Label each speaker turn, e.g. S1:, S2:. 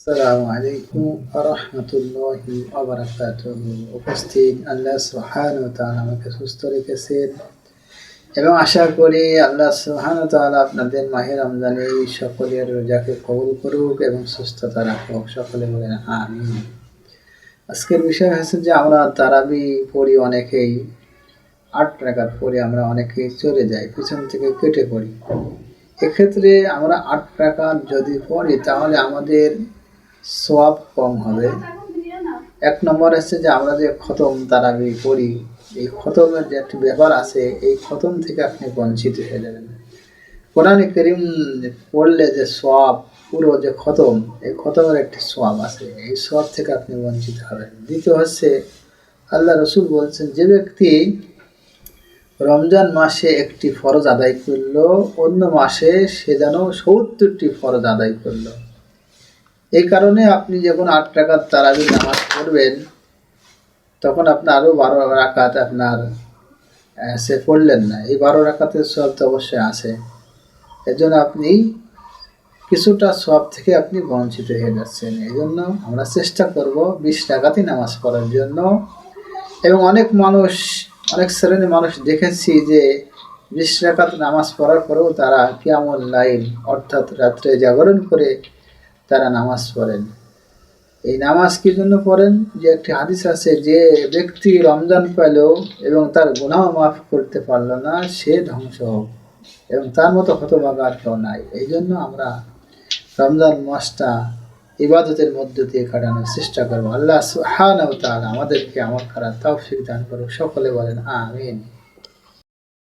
S1: আসসালামু আলাইকুম ওয়া রাহমাতুল্লাহি ওয়া বারাকাতুহু। উপস্থিত, আল্লাহ সুবহানাহু ওয়া তাআলা আমাকে সুস্থ রেখেছেন এবং আশা করি আল্লাহ সুবহানাহু ওয়া তাআলা আপনাদের মাহে রমজানে সকলের রোজাকে কবুল করুক এবং সুস্থতা রাখুক। সকলে বলেন আমিন। আজকের বিষয় হচ্ছে যে আমরা তারাবি পড়ি অনেকেই, ৮ রাকাত পড়ি আমরা অনেকেই চলে যাই, পিছন থেকে কেটে পড়ি। এক্ষেত্রে আমরা ৮ রাকাত যদি পড়ি তাহলে আমাদের সওয়াব কম হবে। এক নম্বর হচ্ছে যে আমরা যে খতম তারাবি পড়ি, এই খতমের যে একটি ব্যাপার আছে, এই খতম থেকে আপনি বঞ্চিত হয়ে যাবেন। কোরআনে কারীম পড়লে যে সওয়াব, পুরো যে খতম, এই খতমের একটি সওয়াব আছে, এই সওয়াব থেকে আপনি বঞ্চিত হবেন। দ্বিতীয় হচ্ছে আল্লাহ রসুল বলছেন, যে ব্যক্তি রমজান মাসে একটি ফরজ আদায় করলো, অন্য মাসে সে যেন ৭০টি ফরজ আদায় করলো। এই কারণে আপনি যখন ৮ রাকাত তারাবি নামাজ পড়বেন, তখন আপনার আরও ১২ রাকাত আপনার সে পড়লেন না, এই ১২ রাকাতের সওয়াব তো অবশ্যই আছে। এর জন্য আপনি কিছুটা সওয়াব থেকে আপনি বঞ্চিত হয়ে যাচ্ছেন। এই জন্য আমরা চেষ্টা করব ২০ রাকাতই নামাজ পড়ার জন্য। এবং অনেক শ্রেণীর মানুষ দেখেছি যে ২০ রাকাত নামাজ পড়ার পরেও তারা কিয়ামুল লাইল, অর্থাৎ রাত্রে জাগরণ করে তারা নামাজ পড়েন। এই নামাজ কি জন্য পড়েন? যে একটি হাদিস আছে, যে ব্যক্তি রমজান পেল এবং তার গুনাহ মাফ করতে পারল না, সে ধ্বংস হোক, এবং তার মতো হতভাগা আর কেউ নাই। এই জন্য আমরা রমজান মাসটা ইবাদতের মধ্য দিয়ে কাটানোর চেষ্টা করবো। আল্লাহ সুবহানাহু ওয়া তাআলা আমাদেরকে আমল করার তৌফিক দান করুক। সকলে বলেন আমিন।